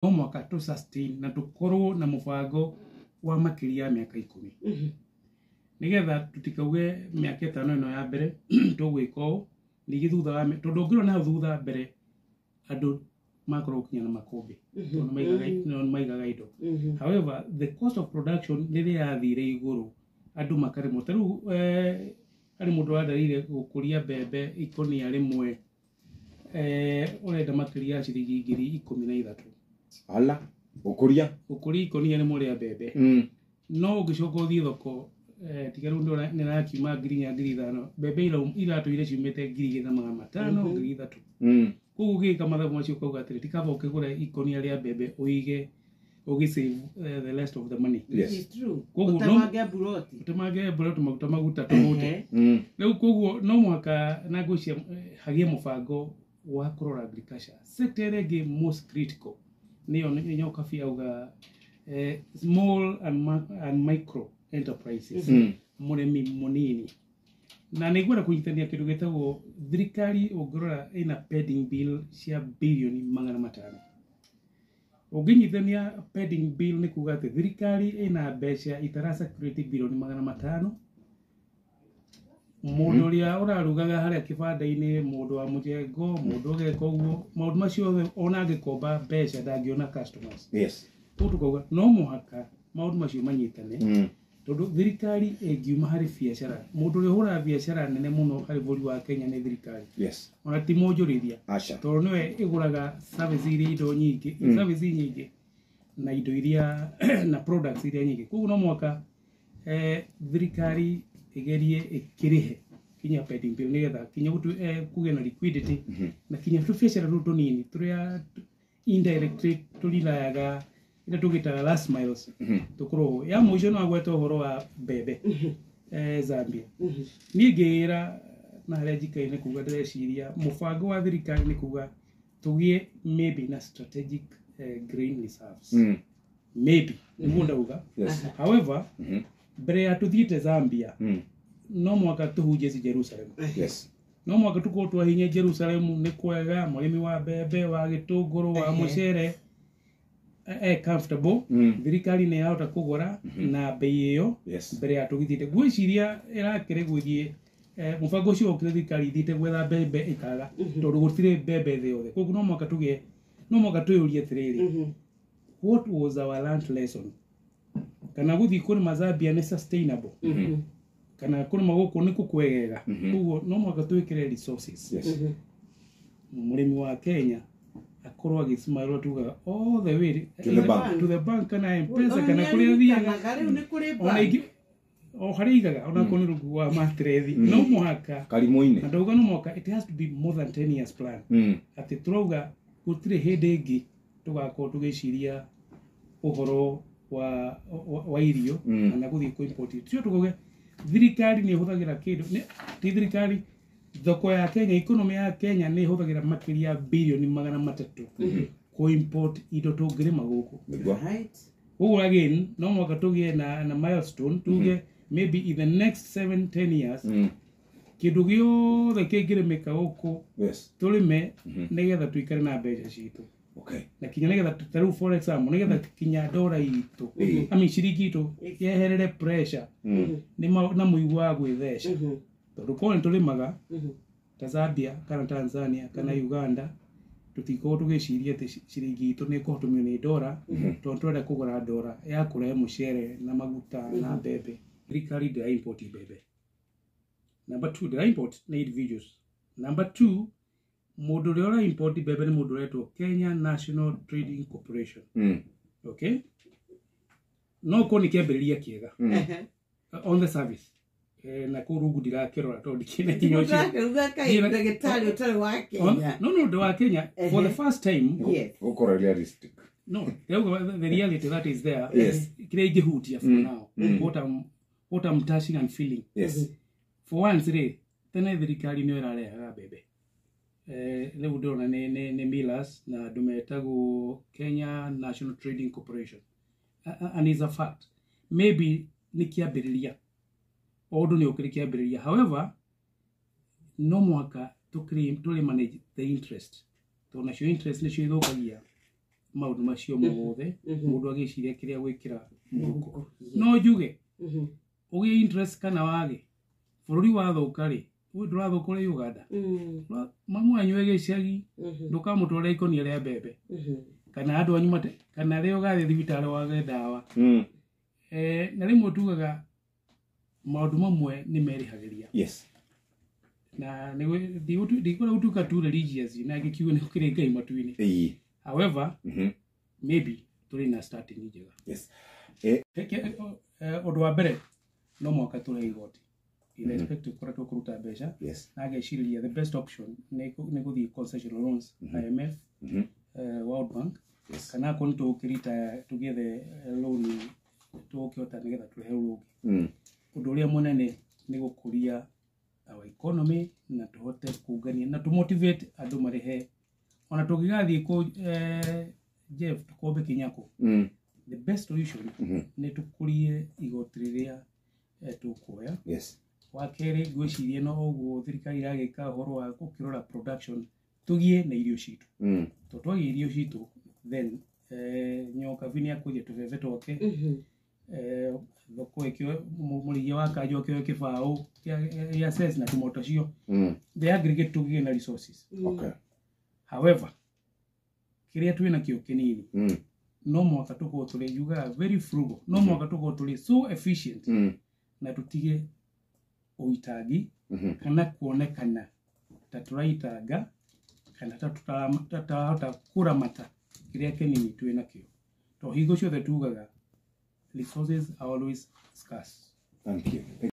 no mwaka to sustain na tukorwo na mubango wa makiria miaka 10 nigetha tutikauge miaka 5 ino ya mbere tugwika u nigi thutha wa tondu ngiro na thutha mbere andu makorwo kinya na makombe tondu maigaga indo. However, the cost of production riri yathire iguru andu makari mutaru ari mundu adarire gukuria mbembe ikonia rimwe urenda makiria ciringi 13,000 ala ukuria ikonia rimwe ria mbembe no ugicoka uthie thoko tigaru ndo nirakiuma 5,000 mbembe iratu ile ciumite 5,500 3,000 kugu gika mathabu macio kauga atiri tikaba ukigura ikonia ria mbembe uige save the rest of the money. Yes, it's true. Utamage buroti maguta tomote leu kugu no mwaka nagucia hagie mubango wa kurora agriculture sector ege most critical niyo kafi auga small and micro enterprises muremi munini na nigwera kunyitania kindu gitagwo thirikari ungirora ina pending bill cia bilioni 500. Uginyithania pending bill ni kuga ati thirikari ina mbeca itarasa create bilioni 500. Mundu uria urarugaga haria kibanda-ini mundu wa mujengo mundu ugeka uguo maundu macio ona angikomba mbeca ndangiona customers. Yes. Tukauga no muhaka maundu macio manyitane tondu thirikari engiuma hari biacara mundu uri hura biacara nene muno hari buri wa Kenya ni thirikari. Yes. Ona ti monjorithia tondu niwe iguraga service iria indo nyingi service nyingi na indo iria na products iria nyingi kugu no mwaka thirikari igerie ikirihe kinya pending bill nigetha kinya gutu kuge na liquidity na kinya tu biacara ruto nini turia indirectly tulirayaga ina tugita last miles tukuro ya mujo no agweta uhoro wa mbembe Zambia ni ngira na haria njikaine kuga ndĩreciria mũbango wa thirikari ni kuga tugie maybe na strategic grain reserves maybe niguo ndauga. However, mbere ya tuthiite Zambia no mwaka tuhunje Jerusalem. Yes. No mwaka tuko twahinye Jerusalem ni kwega murimi wa mbembe wa gitunguru wa mucere comfortable thirikari ni yahota kugura na bei iyo mbere ya tugithite gwiciria irakire gwithie mubango cio ukire thirikari ithite gwetha mbembe ikaga tondu gutire mbembe thi yothe koguo no mwaka tuyurie atiriri what was our land lesson kana guthi kuri Zambia ni sustainable kana kuri maguku ni kukwegega koguo no mwaka twikire resources murimi wa Kenya akorwa gismairo tuga all the way to the bank kana mpesa kana kuri thiaga ona o harigaga ona kuni rugu wa matrethi no muhaka kalimoine ndauga no mwaka it has to be more than 10 years plan ati turoga gutire hindi ingi tugako tugiciria uhoro wa irio kana guthi ku import tio tugoge thirikari ni huthagira kindu ti thirikari thoko ya Kenya economy ya Kenya ni huthagira makiria bilioni 300 ku import indo tungirima guku right. Ugu again no mwaka tugie na milestone tuge maybe in the next 7-10 years kindu giothe kingirimika guku tulime nigetha tuikare na mbeca citu na kinya nigetha tutaru for example nigetha kinya dora itu ciringi itu yeherere pressure ni na muigwa wa gwithesha tondu kone tulimaga ta Zambia kana Tanzania kana Uganda tutiko tugiciria ati ciringi itu ni kuhotomio ni dora tondu twenda kugura dora ya kurehe mucere na maguta na mbembe thirikari ndira import mbembe. Number 2, ndira import na individuals. Number 2, mundu uria import mbembe ni mundu uretwo Kenya National Trading Corporation. Okay, no ko ni kiambiriria kiega on the service na kurungu ndirakirora tondu kine kinyo cio ndagitari utari wa Kenya no ndo wa Kenya for the first time ukora realistic no the reality that is there kile igihutia for now what I'm touching and feeling for once tena thirikari nio irarehaga mbembe leo ndona ne millers na dumetago Kenya National Trading Corporation and is a fact maybe ni kiambiriria odo ni ukirikiambiriria. However, no mwaka to manage the interest to na show interest ni show ithokagia maundu macio mothe mundu agiciria kiria gwikira muhuko no njuge ugie interest kana wage bururi wathuka ri we ndurathuka ri Uganda mamu anyu egiciagi ndukamutwara ikonia ria mbembe kana andu anyu mate kana rio gathi thibitari wage dawa na rimwe tugaga maundu mamwe ni merihagiria na ndikora utuka tu religious na gikiuga ni kukire ngai matuini however maybe tuli na starting njega odo wa mbere no mwaka tule igoti irrespective kora kuruta mbeca na ageciria the best option ni guthii concessional loans IMF World Bank kana ko nito ukirita together loan tukiota nigetha tuhe urugi undu uria munene ni gukuria our economy na tuhote kugania na to motivate andu marìhe ona tugigathii ku Jeff tukombe kinyako the best solution ni tukurie igoti riria tukuoya wakeri gwicirie no uguo thirikari iragika horo wa gukirora production tugie na irio citu to twagie irio citu then nyoka vini akuja tuveve toke thoko ikio murìhe wa kanjo kio kibao ya sense na tumoto cio the aggregate tugie na resources however kiria twina kio kinini no mwaka tuko tuli yuga very frugal no mwaka tuko tuli so efficient na tutige uitagi kana kuonekana taturaitaga kana tatahota kuramata kiria kinini twina kio to higo ciothe tugaga resources are always scarce. Thank you.